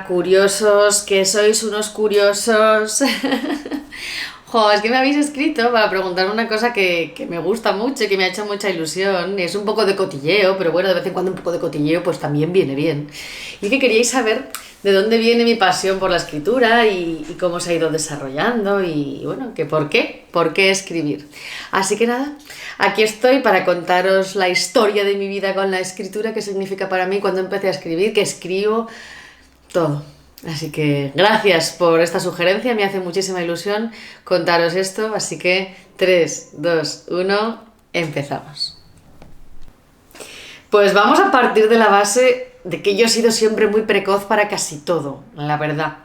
curiosos, que sois unos curiosos. Jo, es que me habéis escrito para preguntarme una cosa que me gusta mucho y que me ha hecho mucha ilusión. Es un poco de cotilleo, pero bueno, de vez en cuando un poco de cotilleo pues también viene bien. Y es que queríais saber de dónde viene mi pasión por la escritura y cómo se ha ido desarrollando y bueno, que por qué escribir. Así que nada, aquí estoy para contaros la historia de mi vida con la escritura, qué significa para mí cuando empecé a escribir, que escribo todo. Así que gracias por esta sugerencia, me hace muchísima ilusión contaros esto, así que 3, 2, 1, empezamos. Pues vamos a partir de la base de que yo he sido siempre muy precoz para casi todo, la verdad.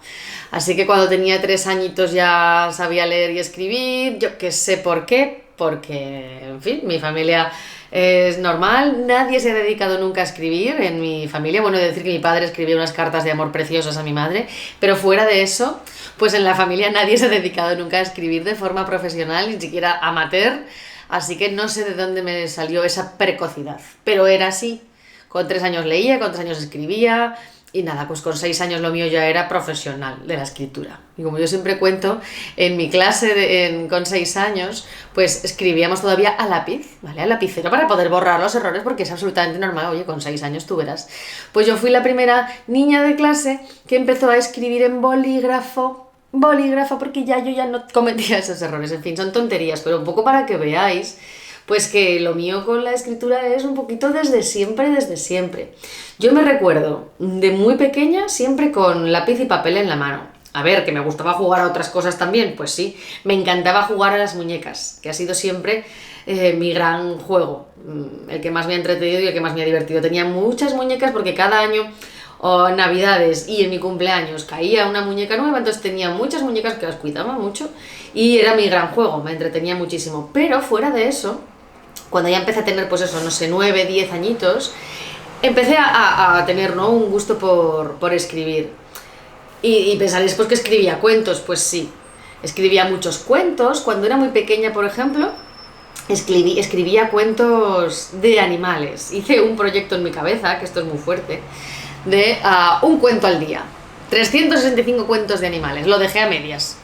Así que cuando tenía 3 añitos ya sabía leer y escribir, yo qué sé por qué, porque, en fin, mi familia es normal, nadie se ha dedicado nunca a escribir en mi familia. Bueno, he de decir que mi padre escribía unas cartas de amor preciosas a mi madre, pero fuera de eso, pues en la familia nadie se ha dedicado nunca a escribir de forma profesional, ni siquiera amateur, así que no sé de dónde me salió esa precocidad, pero era así. Con 3 años leía, con 3 años escribía. Y nada, pues con 6 años lo mío ya era profesional de la escritura. Y como yo siempre cuento, en mi clase con 6 años, pues escribíamos todavía a lápiz, ¿vale? A lapicero para poder borrar los errores porque es absolutamente normal. Oye, con 6 años tú verás. Pues yo fui la primera niña de clase que empezó a escribir en bolígrafo porque yo ya no cometía esos errores. En fin, son tonterías, pero un poco para que veáis pues que lo mío con la escritura es un poquito desde siempre. Yo me recuerdo de muy pequeña siempre con lápiz y papel en la mano. A ver, que me gustaba jugar a otras cosas también, pues sí, me encantaba jugar a las muñecas, que ha sido siempre mi gran juego, el que más me ha entretenido y el que más me ha divertido. Tenía muchas muñecas porque cada año o navidades y en mi cumpleaños caía una muñeca nueva, entonces tenía muchas muñecas que las cuidaba mucho y era mi gran juego, me entretenía muchísimo. Pero fuera de eso, cuando ya empecé a tener, pues eso, no sé, 9, 10 añitos, empecé a tener, ¿no?, un gusto por escribir. Y pensaréis, pues que escribía cuentos, pues sí, escribía muchos cuentos. Cuando era muy pequeña, por ejemplo, escribía cuentos de animales. Hice un proyecto en mi cabeza, que esto es muy fuerte, de un cuento al día. 365 cuentos de animales, lo dejé a medias.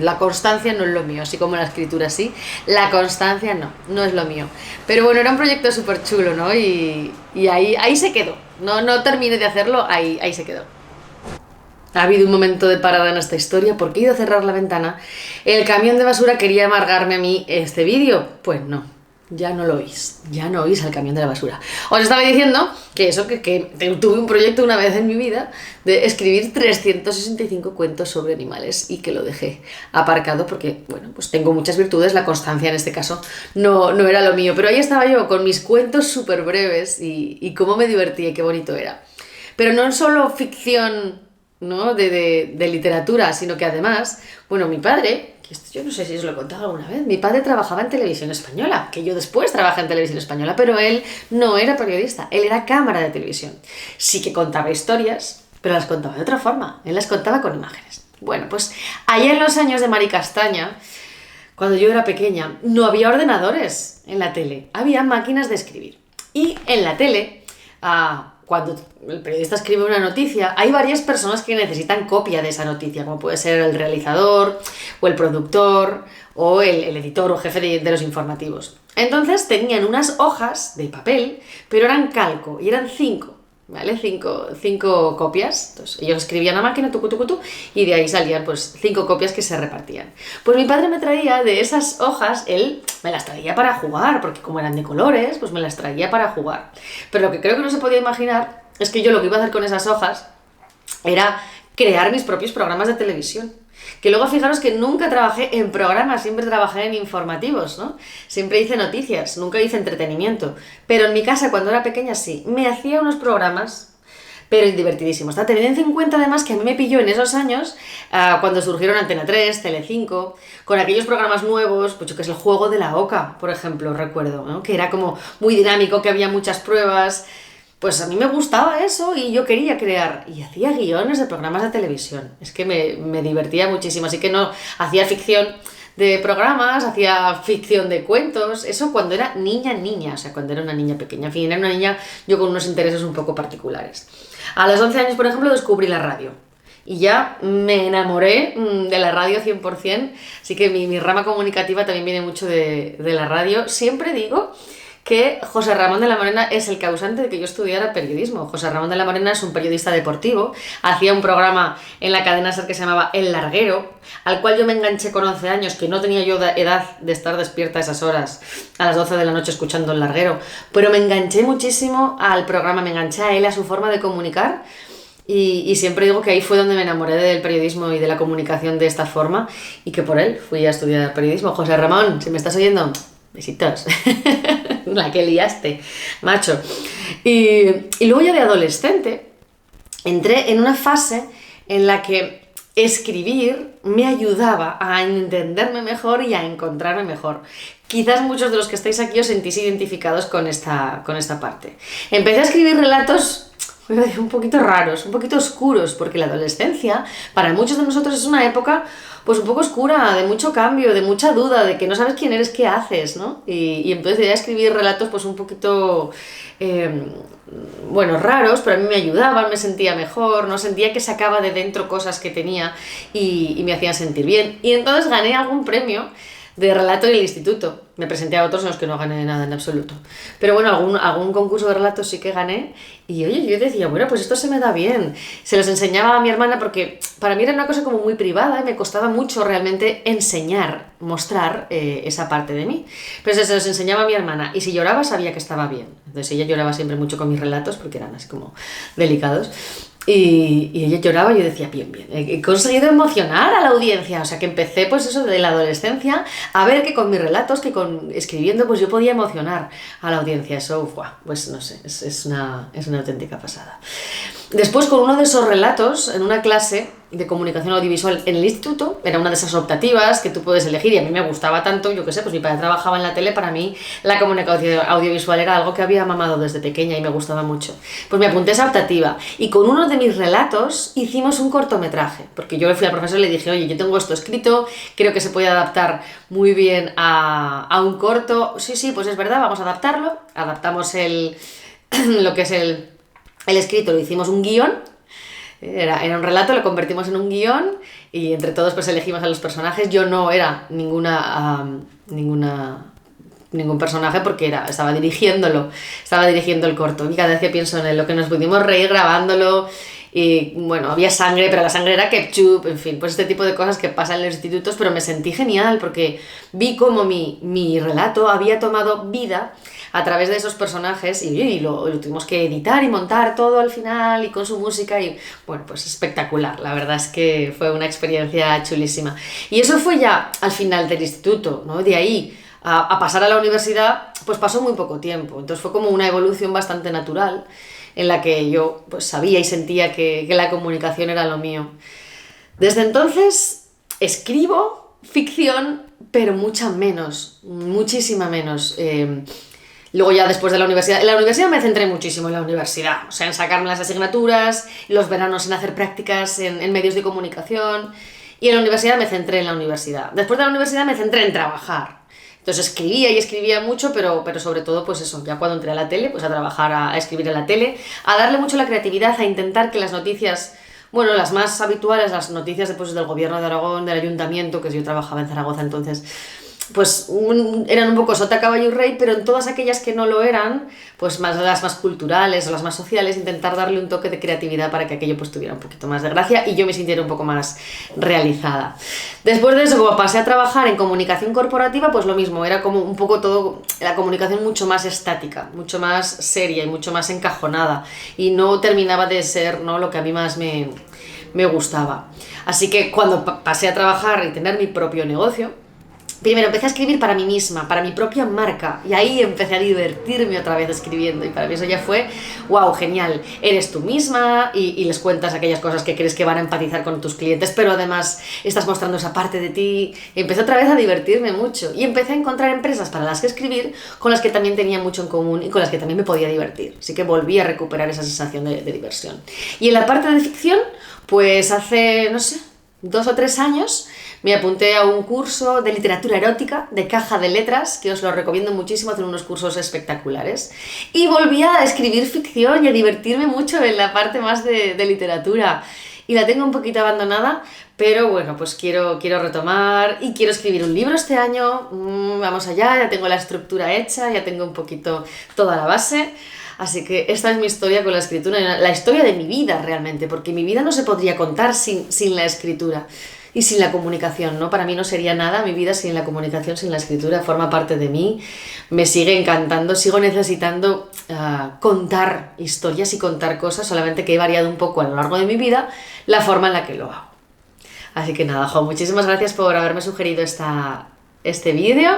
La constancia no es lo mío, así como la escritura sí, la constancia no es lo mío. Pero bueno, era un proyecto súper chulo, ¿no? Y ahí se quedó. No terminé de hacerlo, ahí se quedó. Ha habido un momento de parada en esta historia porque he ido a cerrar la ventana. El camión de basura quería amargarme a mí este vídeo. Pues no, ya no lo oís al camión de la basura. Os estaba diciendo que eso, que tuve un proyecto una vez en mi vida de escribir 365 cuentos sobre animales y que lo dejé aparcado porque, bueno, pues tengo muchas virtudes, la constancia en este caso no era lo mío, pero ahí estaba yo con mis cuentos súper breves y cómo me divertía y qué bonito era. Pero no solo ficción, ¿no?, de literatura, sino que además, bueno, mi padre, que esto yo no sé si os lo he contado alguna vez, mi padre trabajaba en Televisión Española, que yo después trabajé en Televisión Española, pero él no era periodista, él era cámara de televisión. Sí que contaba historias, pero las contaba de otra forma, él las contaba con imágenes. Bueno, pues allá en los años de Mari Castaña, cuando yo era pequeña, no había ordenadores en la tele, había máquinas de escribir. Y en la tele, cuando el periodista escribe una noticia, hay varias personas que necesitan copia de esa noticia, como puede ser el realizador, o el productor, o el editor o jefe de los informativos. Entonces tenían unas hojas de papel, pero eran calco, y eran 5, ¿vale? 5 copias. Entonces ellos escribían a máquina, tucu, y de ahí salían pues 5 copias que se repartían. Pues mi padre me traía de esas hojas, él me las traía para jugar, porque como eran de colores, pues me las traía para jugar. Pero lo que creo que no se podía imaginar es que yo lo que iba a hacer con esas hojas era crear mis propios programas de televisión. Que luego fijaros que nunca trabajé en programas, siempre trabajé en informativos, ¿no? Siempre hice noticias, nunca hice entretenimiento. Pero en mi casa, cuando era pequeña, sí, me hacía unos programas, pero divertidísimos. Teniendo en cuenta además que a mí me pilló en esos años, cuando surgieron Antena 3, Telecinco, con aquellos programas nuevos, pues yo que es el juego de la oca, por ejemplo, recuerdo, ¿no?, que era como muy dinámico, que había muchas pruebas. Pues a mí me gustaba eso y yo quería crear, y hacía guiones de programas de televisión. Es que me divertía muchísimo, así que no, hacía ficción de programas, hacía ficción de cuentos, eso cuando era niña, o sea, cuando era una niña pequeña. En fin, era una niña yo con unos intereses un poco particulares. A los 11 años, por ejemplo, descubrí la radio. y ya me enamoré de la radio 100%, así que mi rama comunicativa también viene mucho de la radio. Siempre digo que José Ramón de la Morena es el causante de que yo estudiara periodismo. José Ramón de la Morena es un periodista deportivo, hacía un programa en la cadena SER que se llamaba El Larguero, al cual yo me enganché con 11 años, que no tenía yo edad de estar despierta a esas horas, a las 12 de la noche escuchando El Larguero, pero me enganché muchísimo al programa, me enganché a él, a su forma de comunicar, y siempre digo que ahí fue donde me enamoré del periodismo y de la comunicación de esta forma, y que por él fui a estudiar periodismo. José Ramón, si me estás oyendo, besitos. La que liaste, macho. Y luego ya de adolescente entré en una fase en la que escribir me ayudaba a entenderme mejor y a encontrarme mejor. Quizás muchos de los que estáis aquí os sentís identificados con esta parte. Empecé a escribir relatos un poquito raros, un poquito oscuros, porque la adolescencia para muchos de nosotros es una época pues un poco oscura, de mucho cambio, de mucha duda, de que no sabes quién eres, qué haces, ¿no? Y empecé a escribir relatos pues un poquito, raros, pero a mí me ayudaban, me sentía mejor, ¿no? Sentía que sacaba de dentro cosas que tenía y me hacían sentir bien. Y entonces gané algún premio de relato en el instituto. Me presenté a otros en los que no gané nada en absoluto. Pero bueno, algún concurso de relatos sí que gané. Y oye, yo decía, bueno, pues esto se me da bien. Se los enseñaba a mi hermana porque para mí era una cosa como muy privada y me costaba mucho realmente enseñar, mostrar esa parte de mí. Pero se los enseñaba a mi hermana y si lloraba sabía que estaba bien. Entonces ella lloraba siempre mucho con mis relatos porque eran así como delicados. Y ella lloraba y yo decía, bien, he conseguido emocionar a la audiencia, o sea que empecé pues eso de la adolescencia a ver que con mis relatos, que con escribiendo pues yo podía emocionar a la audiencia, eso, pues no sé, es una auténtica pasada. Después con uno de esos relatos en una clase de comunicación audiovisual en el instituto, era una de esas optativas que tú puedes elegir y a mí me gustaba tanto, yo qué sé, pues mi padre trabajaba en la tele, para mí la comunicación audiovisual era algo que había mamado desde pequeña y me gustaba mucho. Pues me apunté a esa optativa y con uno de mis relatos hicimos un cortometraje, porque yo le fui al profesor y le dije, oye, yo tengo esto escrito, creo que se puede adaptar muy bien a un corto. Sí, pues es verdad, vamos a adaptarlo. Adaptamos lo que es el escrito, lo hicimos un guión. Era un relato, lo convertimos en un guión y entre todos pues elegimos a los personajes. Yo no era ningún personaje porque estaba dirigiendo el corto y cada vez que pienso en lo que nos pudimos reír grabándolo y bueno, había sangre, pero la sangre era ketchup, en fin, pues este tipo de cosas que pasan en los institutos, pero me sentí genial porque vi cómo mi relato había tomado vida a través de esos personajes y lo tuvimos que editar y montar todo al final y con su música y bueno, pues espectacular, la verdad es que fue una experiencia chulísima. Y eso fue ya al final del instituto, ¿no? De ahí a pasar a la universidad, pues pasó muy poco tiempo, entonces fue como una evolución bastante natural en la que yo pues sabía y sentía que la comunicación era lo mío. Desde entonces escribo ficción, pero mucha menos, muchísima menos. Luego ya después de la universidad, en la universidad me centré muchísimo en la universidad, o sea, en sacarme las asignaturas, los veranos en hacer prácticas en medios de comunicación, y en la universidad me centré en la universidad. Después de la universidad me centré en trabajar. Entonces escribía mucho, pero sobre todo pues eso, ya cuando entré a la tele, pues a trabajar, a escribir en la tele, a darle mucho la creatividad, a intentar que las noticias, bueno, las más habituales, las noticias después del gobierno de Aragón, del ayuntamiento, que yo trabajaba en Zaragoza entonces, pues eran un poco sota, caballo y rey, pero en todas aquellas que no lo eran, pues las más culturales o las más sociales, intentar darle un toque de creatividad para que aquello pues tuviera un poquito más de gracia y yo me sintiera un poco más realizada. Después de eso, como pasé a trabajar en comunicación corporativa, pues lo mismo, era como un poco todo, la comunicación mucho más estática, mucho más seria y mucho más encajonada y no terminaba de ser, ¿no?, lo que a mí más me gustaba. Así que cuando pasé a trabajar y tener mi propio negocio, primero empecé a escribir para mí misma, para mi propia marca, y ahí empecé a divertirme otra vez escribiendo, y para mí eso ya fue, wow, genial, eres tú misma y les cuentas aquellas cosas que crees que van a empatizar con tus clientes, pero además estás mostrando esa parte de ti. Y empecé otra vez a divertirme mucho, y empecé a encontrar empresas para las que escribir, con las que también tenía mucho en común y con las que también me podía divertir, así que volví a recuperar esa sensación de diversión. Y en la parte de ficción, pues hace, no sé, 2 o 3 años, me apunté a un curso de literatura erótica de Caja de Letras, que os lo recomiendo muchísimo, hacen unos cursos espectaculares. Y volví a escribir ficción y a divertirme mucho en la parte más de literatura. y la tengo un poquito abandonada, pero bueno, pues quiero retomar y quiero escribir un libro este año. Vamos allá, ya tengo la estructura hecha, ya tengo un poquito toda la base. Así que esta es mi historia con la escritura, la historia de mi vida realmente, porque mi vida no se podría contar sin la escritura y sin la comunicación, ¿no? Para mí no sería nada mi vida sin la comunicación, sin la escritura, forma parte de mí, me sigue encantando, sigo necesitando contar historias y contar cosas, solamente que he variado un poco a lo largo de mi vida la forma en la que lo hago. Así que nada, Jo, muchísimas gracias por haberme sugerido este vídeo,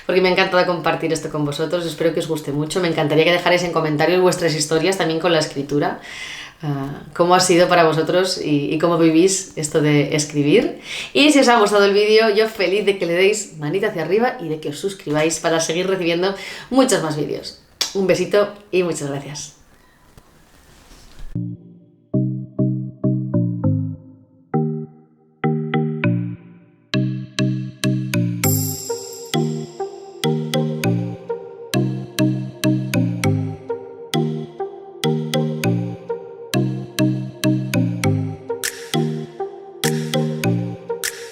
porque me ha encantado compartir esto con vosotros, espero que os guste mucho, me encantaría que dejarais en comentarios vuestras historias también con la escritura, cómo ha sido para vosotros y cómo vivís esto de escribir. Y si os ha gustado el vídeo, yo feliz de que le deis manita hacia arriba y de que os suscribáis para seguir recibiendo muchos más vídeos. Un besito y muchas gracias.